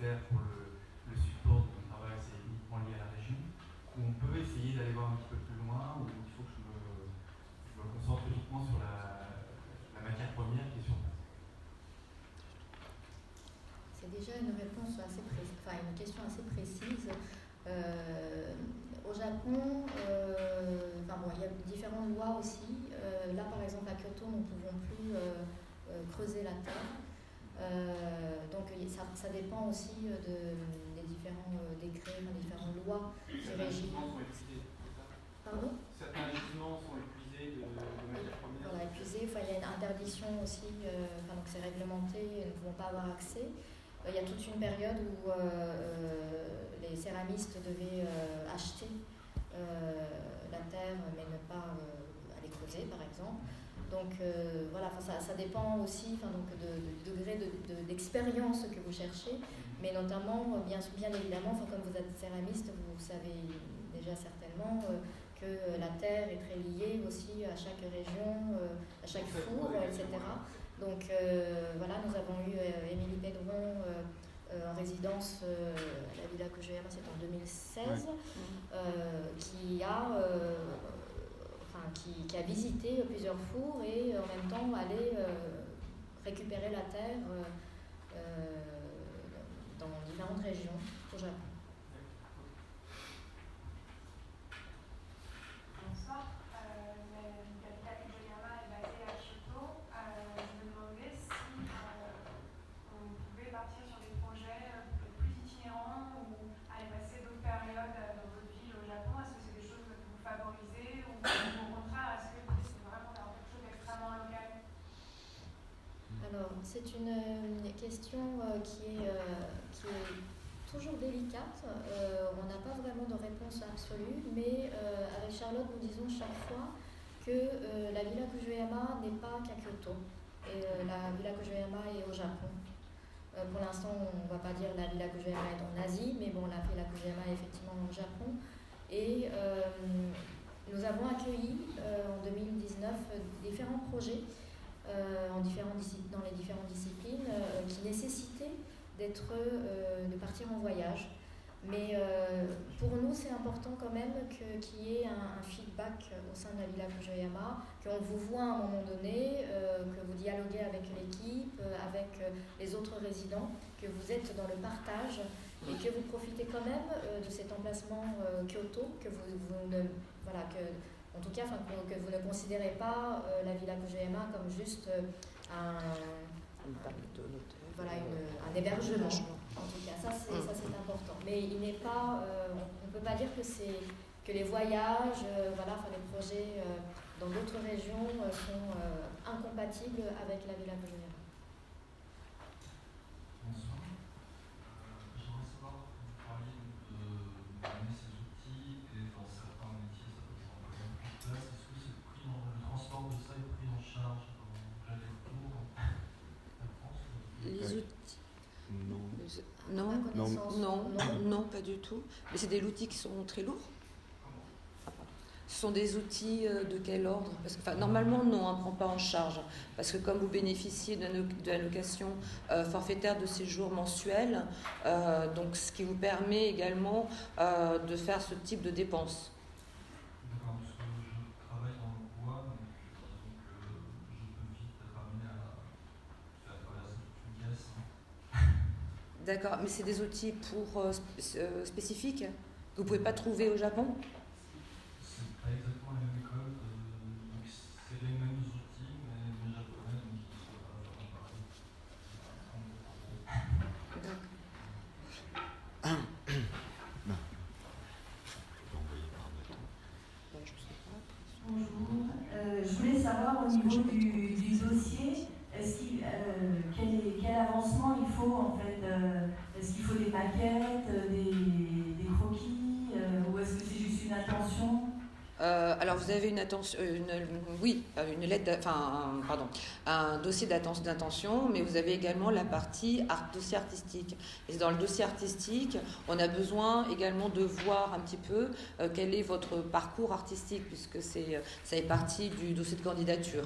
clair pour le support de mon travail, c'est uniquement lié à la région, où on peut essayer d'aller voir un petit peu plus loin, où il faut que je me concentre uniquement sur la matière première qui est sur place. C'est déjà une réponse assez précise, enfin une question assez précise. Au Japon, il y a différentes lois aussi. Là, par exemple, à Kyoto, nous ne pouvons plus creuser la terre. Donc, ça dépend aussi des différents décrets, des différentes lois qui régissent. Pardon ? Certains gisements sont épuisés de matière première. Voilà, épuisés. Il y a une interdiction aussi, donc c'est réglementé, nous ne pouvons pas avoir accès. Il y a toute une période où les céramistes devaient acheter la terre, mais ne pas aller creuser, par exemple. Donc ça dépend aussi du degré d'expérience que vous cherchez, mais notamment, bien évidemment, comme vous êtes céramiste, vous savez déjà certainement que la terre est très liée aussi à chaque région, à chaque four, etc. Donc nous avons eu Émilie Pedron en résidence à la Villa Kujuyama, c'est en 2016, qui a visité plusieurs fours et en même temps allé récupérer la terre dans différentes régions au Japon. Bonsoir. La Villa Kujuyama est basée à Kyoto. Je me demandais si on pouvait partir sur des projets plus itinérants ou aller passer d'autres périodes dans votre ville au Japon. Est-ce que c'est des choses que vous favorisez ou au contraire, est-ce que c'est vraiment d'avoir quelque chose d'extrêmement local ? Alors, c'est une question qui est toujours délicate. On n'a pas vraiment de réponse absolue, mais avec Charlotte, nous disons chaque fois que la Villa Kujuyama n'est pas qu'à Kyoto. Et la Villa Kujuyama est au Japon. Pour l'instant, on ne va pas dire la Villa Kujuyama est en Asie, mais bon, la Villa Kujuyama est effectivement au Japon. Et nous avons accueilli en 2019 différents projets dans les différentes disciplines qui nécessitaient de partir en voyage. Mais pour nous, c'est important quand même qu'il y ait un feedback au sein de la Villa Kujuyama, qu'on vous voit à un moment donné, que vous dialoguez avec l'équipe, avec les autres résidents, que vous êtes dans le partage et que vous profitez quand même de cet emplacement Kyoto, que vous ne considérez pas la Villa Kujuyama comme juste un hébergement. En tout cas, ça c'est important. Mais il n'est pas, on ne peut pas dire que les voyages, les projets dans d'autres régions sont incompatibles avec la Villa Kujuyama. Bonsoir. J'aimerais savoir, vous parliez de donner ces outils et dans certains métiers ça peut prendre quand même plus de place. Est-ce que le transport de ça est pris en charge dans l'aller-retour en France? Les outils. Non, pas du tout. Mais c'est des outils qui sont très lourds. Ce sont des outils de quel ordre? Parce que, normalement, non, on ne prend pas en charge. Parce que comme vous bénéficiez de l'allocation forfaitaire de séjour mensuel, donc ce qui vous permet également de faire ce type de dépenses. D'accord, parce que je travaille dans le bois, donc je peux vite être amené à faire traverser toute une caisse. D'accord, mais c'est des outils spécifiques que vous ne pouvez pas trouver au Japon? C'est pas exactement la même école, donc c'est les mêmes outils, mais japonais, donc ils sont pas vraiment pareils. Bonjour, je voulais savoir au niveau du dossier, quel avancement il faut en fait, est-ce qu'il faut des maquettes, des croquis, ou est-ce que c'est juste une intention? Alors vous avez un dossier d'intention, mais vous avez également la partie dossier artistique. Et dans le dossier artistique, on a besoin également de voir un petit peu quel est votre parcours artistique, puisque ça fait partie du dossier de candidature.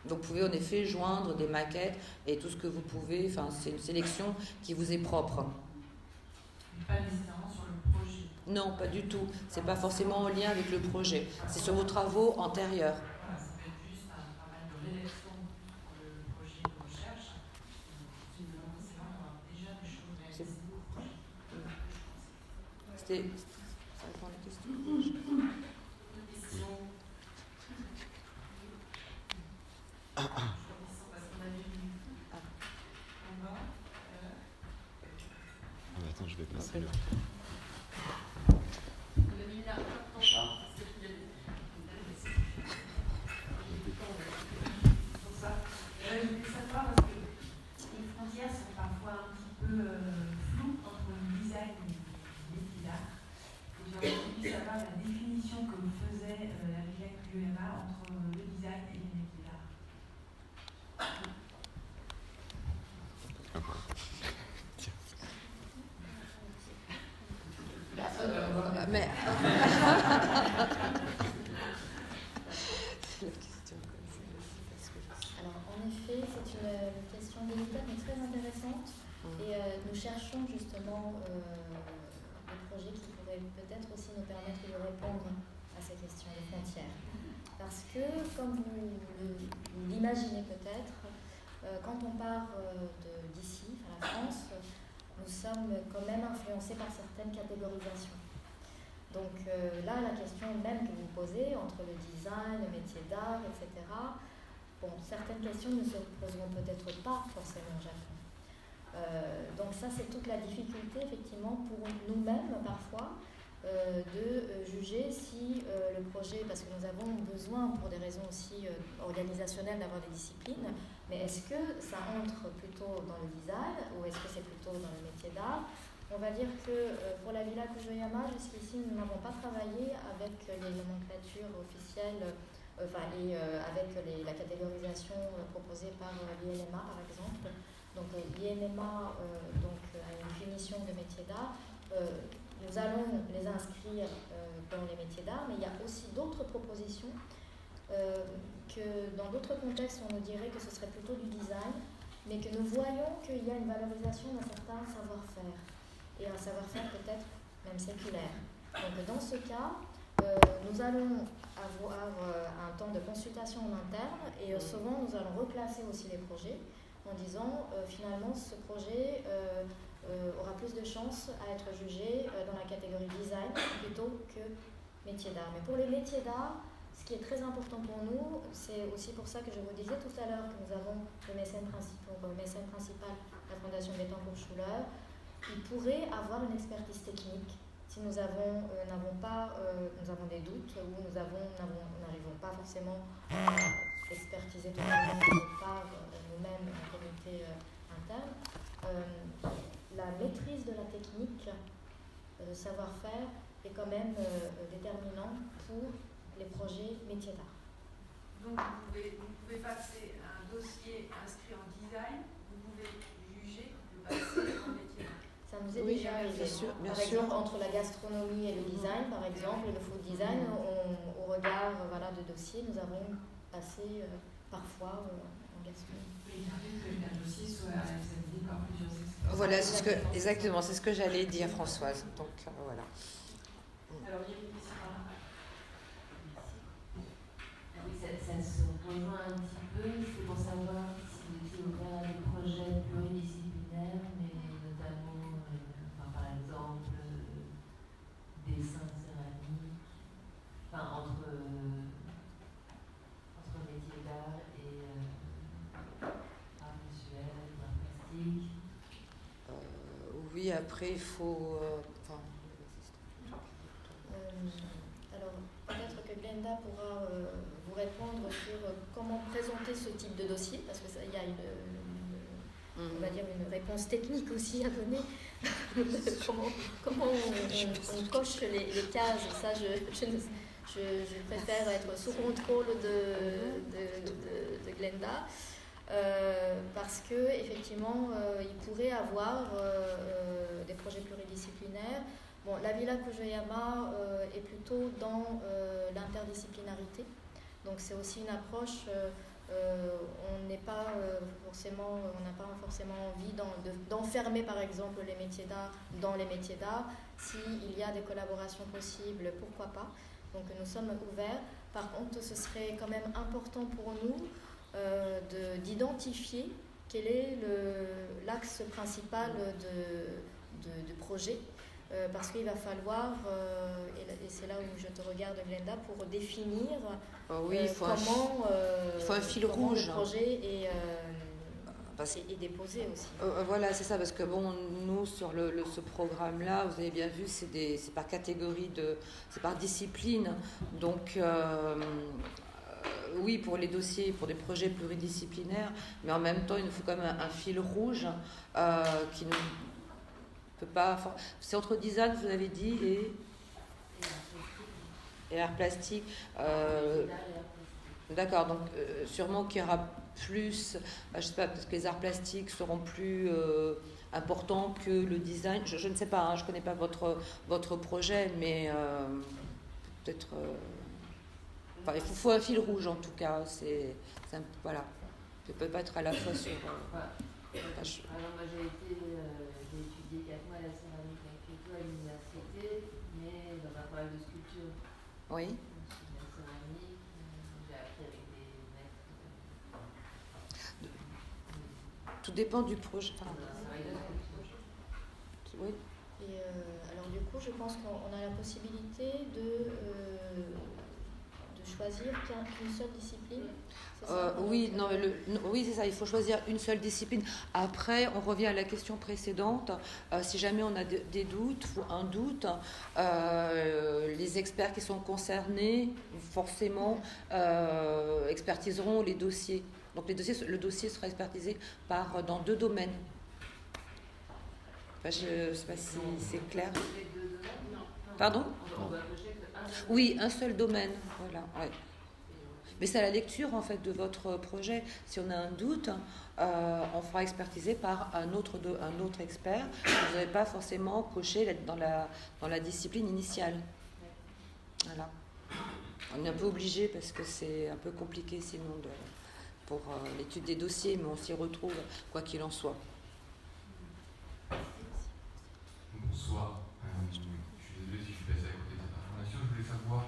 Donc vous pouvez en effet joindre des maquettes et tout ce que vous pouvez, c'est une sélection qui vous est propre. pas nécessairement sur le projet. Non, pas du tout. C'est pas forcément en lien avec le projet. C'est sur vos travaux antérieurs. Voilà, ça peut être juste un travail de rédaction pour le projet de recherche. C'est vraiment déjà des choses réalisées au projet. C'était. Ça répond à la question. Attends, je vais passer le. Je voulais savoir parce que les frontières sont parfois un petit peu floues entre le design et le métier d'art. Et j'aurais voulu savoir la définition que vous faisait la Villa Kuyama entre le design et le métier d'art. Mais. Alors, en effet, c'est une question délicate mais très intéressante. Et nous cherchons justement des projets qui pourraient peut-être aussi nous permettre de répondre à ces questions de frontières. Parce que, comme vous l'imaginez peut-être, quand on part d'ici, à la France, nous sommes quand même influencés par certaines catégorisations. Donc là, la question même que vous posez entre le design, le métier d'art, etc., bon, certaines questions ne se poseront peut-être pas forcément au Japon. Donc ça, c'est toute la difficulté, effectivement, pour nous-mêmes, parfois, de juger si le projet, parce que nous avons besoin, pour des raisons aussi organisationnelles, d'avoir des disciplines, mais est-ce que ça entre plutôt dans le design ou est-ce que c'est plutôt dans le métier d'art? On va dire que pour la Villa Kujoyama, jusqu'ici, nous n'avons pas travaillé avec les nomenclatures officielles, avec la catégorisation proposée par l'INMA, par exemple. Donc l'INMA a une définition de métier d'art. Nous allons les inscrire dans les métiers d'art, mais il y a aussi d'autres propositions que dans d'autres contextes, on nous dirait que ce serait plutôt du design, mais que nous voyons qu'il y a une valorisation d'un certain savoir-faire. Et un savoir-faire peut-être même séculaire. Donc dans ce cas, nous allons avoir un temps de consultation en interne et souvent nous allons reclasser aussi les projets en disant finalement ce projet aura plus de chances à être jugé dans la catégorie design plutôt que métier d'art. Mais pour les métiers d'art, ce qui est très important pour nous, c'est aussi pour ça que je vous disais tout à l'heure que nous avons le mécène principal, la Fondation Bettencourt-Schuller, qui pourrait avoir une expertise technique si nous avons des doutes ou nous n'arrivons pas forcément à expertiser totalement par nous-mêmes en comité interne. La maîtrise de la technique, le savoir-faire est quand même déterminant pour les projets métiers d'art. Donc vous pouvez passer un dossier inscrit en design, vous pouvez juger le passer en métier d'art. Ça nous est déjà arrivé. Par exemple, entre la gastronomie et le design, par exemple, le food design, au regard de dossier, nous avons passé parfois en gastronomie. Il arrive qu'un dossier soit examiné par plusieurs experts. Voilà, exactement, c'est ce que j'allais dire, Françoise. Donc voilà. Alors, il y a une question par là. Oui, ça se rejoint un petit peu. C'est pour savoir si vous étiez ouvert à des projets pluridisciplinaires, mais notamment, par exemple, dessin céramique, entre métier d'art et art visuel, art plastique. Oui, après, il faut... alors, peut-être que Glenda pourra vous répondre sur comment présenter ce type de dossier, parce que il y a on va dire une réponse technique aussi à donner. comment on coche les cases, ça je préfère être sous contrôle de Glenda. Parce que effectivement il pourrait avoir des projets pluridisciplinaires. Bon, la Villa Kujoyama est plutôt dans l'interdisciplinarité, donc c'est aussi une approche on n'a pas forcément envie d'enfermer par exemple les métiers d'art dans les métiers d'art. S'il y a des collaborations possibles, pourquoi pas. Donc nous sommes ouverts. Par contre, ce serait quand même important pour nous d'identifier quel est l'axe principal du projet. Parce qu'il va falloir, et c'est là où je te regarde Glenda, pour définir il faut un fil comment rouge. Le projet est déposé aussi. Voilà, c'est ça, parce que nous, sur ce programme-là, vous avez bien vu, c'est par catégorie, c'est par discipline. Donc, oui, pour les dossiers, pour des projets pluridisciplinaires, mais en même temps, il nous faut quand même un fil rouge qui ne peut pas... C'est entre design, vous avez dit, et art plastique. D'accord, donc sûrement qu'il y aura plus, je sais pas, parce que les arts plastiques seront plus importants que le design. Je ne sais pas, hein, je ne connais pas votre projet, mais peut-être... il faut un fil rouge en tout cas. Voilà. Ça ne peut pas être à la fois sur... Alors moi j'ai étudié 4 mois la céramique à Kyoto à l'université, mais dans un programme de sculpture. Oui. La céramique, j'ai appris avec des maîtres. Tout dépend du projet. Oui. Et alors du coup, je pense qu'on a la possibilité de choisir qu'une seule discipline. Oui, oui, c'est ça, il faut choisir une seule discipline. Après, on revient à la question précédente. Si jamais on a des doutes ou un doute, les experts qui sont concernés, forcément, expertiseront les dossiers. Donc le dossier sera expertisé dans 2 domaines. Je ne sais pas si c'est clair. Pardon ? Oui, un seul domaine. Voilà, ouais. Mais c'est à la lecture en fait de votre projet. Si on a un doute, on fera expertiser par un autre expert. Vous n'avez pas forcément coché dans la discipline initiale. Voilà. On est un peu obligé parce que c'est un peu compliqué sinon pour l'étude des dossiers, mais on s'y retrouve quoi qu'il en soit. Bonsoir. Je suis désolé si je suis passé à côté de cette information. Je voulais savoir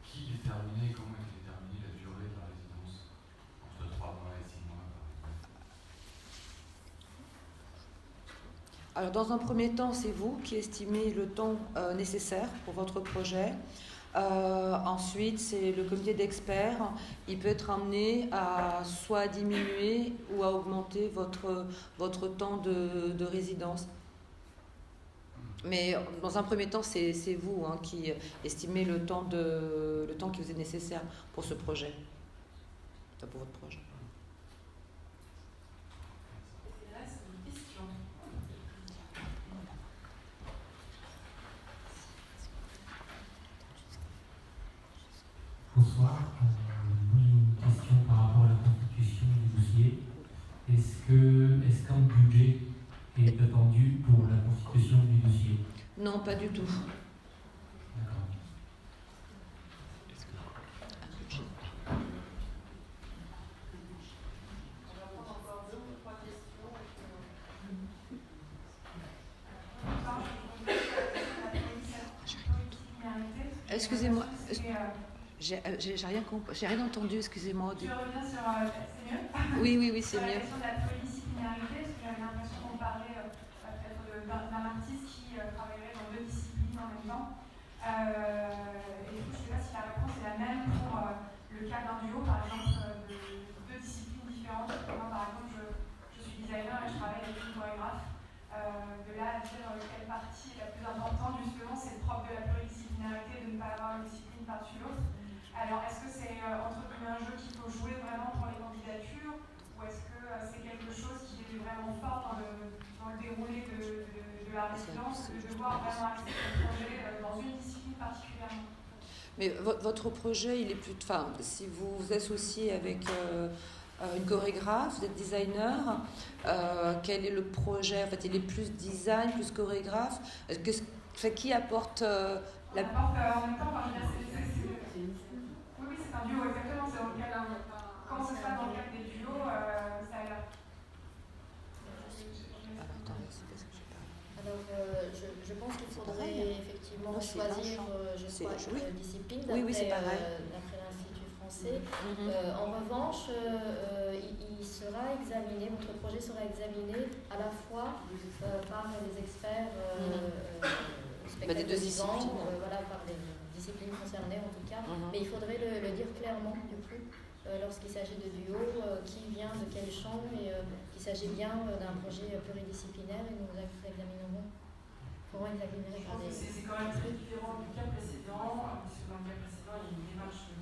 qui déterminait, comment était déterminée la durée de la résidence entre 3 mois et 6 mois, par exemple. Alors, dans un premier temps, c'est vous qui estimez le temps nécessaire pour votre projet. Ensuite, c'est le comité d'experts. Il peut être amené à soit diminuer ou à augmenter votre temps de résidence. Mais dans un premier temps, c'est vous qui estimez le temps qui vous est nécessaire pour ce projet, pour votre projet. Et là, c'est une question. Bonsoir. Moi, j'ai une question par rapport à la constitution du dossier. Est-ce qu'un budget est attendu pour la constitution du dossier? Non, pas du tout. D'accord. On va prendre encore 2 ou 3 questions. Excusez-moi. J'ai rien entendu, excusez-moi. Tu reviens sur... c'est mieux? Oui, c'est sur la mieux. question de la polydisciplinarité, parce que j'avais l'impression qu'on parlait peut-être d'un artiste qui travaillerait dans 2 disciplines en même temps. Et du coup, je ne sais pas si la réponse est la même pour le cas d'un duo, par exemple, de 2 disciplines différentes. Moi, par exemple, je suis designer et je travaille avec une chorégraphe. De là à dire quelle partie est la plus importante, justement, c'est le propre de la pluridisciplinarité de ne pas avoir une discipline par-dessus l'autre. Alors, est-ce que c'est entre guillemets un jeu qu'il faut jouer vraiment pour les candidatures, ou est-ce que c'est quelque chose qui est vraiment fort dans le déroulé de la résidence, de devoir vraiment accepter le projet dans une discipline particulièrement? Mais votre projet, il est plus... Enfin, si vous vous associez avec une chorégraphe, vous êtes designer, quel est le projet? En fait, il est plus design, plus chorégraphe. Qui apporte la... On apporte en même temps, oui, c'est un duo, exactement, c'est auquel comment ça se passe dans le cadre des duos, ça a l'air. Alors, je pense qu'il faudrait effectivement choisir, je crois, une discipline d'après l'Institut français. En revanche, il sera examiné, votre projet sera examiné à la fois par les experts des deux disciplines. Voilà, par les disciplines concernées en tout cas. Mais il faudrait le dire clairement, du coup, lorsqu'il s'agit de duo, qui vient de quel champ et qu'il s'agit bien d'un projet pluridisciplinaire et nous examinerons. Comment examiner Je pense que c'est quand même très différent du cas précédent, parce que dans le cas précédent, il y a une démarche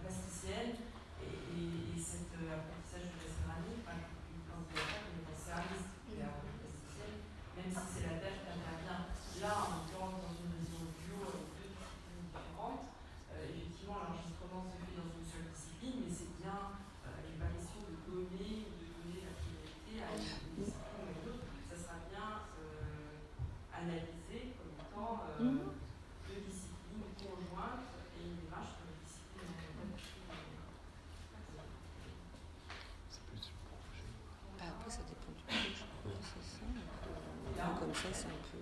plasticienne et cet apprentissage de la céramique, quand vous avez un service de la plasticienne, même si c'est la tâche qui intervient là, en l'occurrence dans une maison bio avec deux disciplines différentes, effectivement l'enregistrement se fait dans une seule discipline, mais c'est bien, il n'est pas question de donner la priorité à une discipline ou à une autre, ça sera bien analysé comme étant deux disciplines conjointes et une démarche pour les disciplines Après, ça dépend du projet, c'est ça. Comme ça, c'est un peu.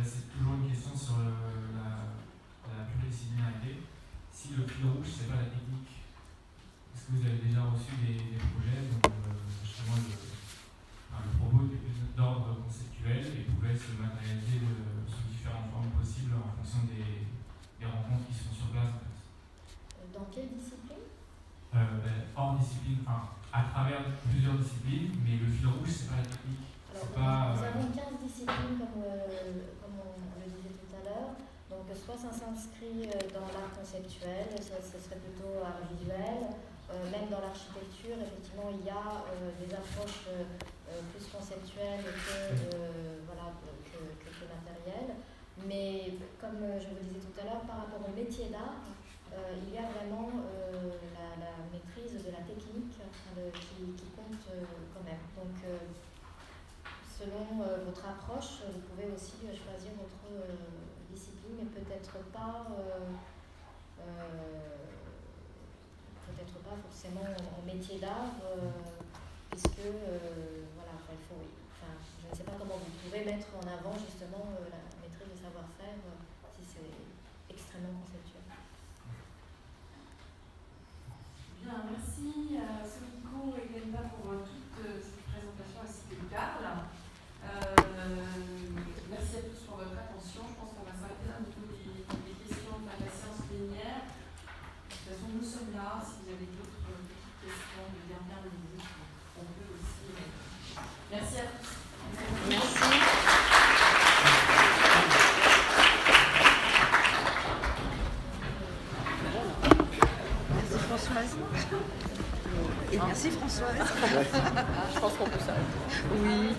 C'est toujours une question sur la pluridisciplinarité. Si le fil rouge, c'est pas la technique, est-ce que vous avez déjà reçu des projets dont justement le propos était plus d'ordre conceptuel et pouvait se matérialiser sous différentes formes possibles en fonction des rencontres qui sont sur place en fait. Dans quelle discipline? Hors discipline, enfin à travers plusieurs disciplines, mais le fil rouge, c'est pas la technique. Alors, nous avons 15 disciplines, comme on le disait tout à l'heure. Donc, soit ça s'inscrit dans l'art conceptuel, ce serait plutôt art visuel. Même dans l'architecture, effectivement, il y a des approches plus conceptuelles que matérielles. Mais, comme je vous disais tout à l'heure, par rapport au métier d'art, il y a vraiment la maîtrise de la technique qui compte quand même. Donc, selon votre approche, vous pouvez aussi choisir votre discipline, mais peut-être pas forcément en métier d'art, puisque je ne sais pas comment vous pouvez mettre en avant justement la maîtrise de savoir-faire si c'est extrêmement conceptuel. Bien, merci à Sophie et Glenda pour toute cette présentation ainsi que Carl. Merci à tous pour votre attention. Je pense qu'on va s'arrêter là au niveau des questions de la séance plénière. De toute façon, nous sommes là. Si vous avez d'autres petites questions de dernière minute, on peut aussi. Merci à tous. Merci. Merci Françoise. Et merci Françoise. Je pense qu'on peut s'arrêter. Oui,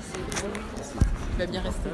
il va bien rester.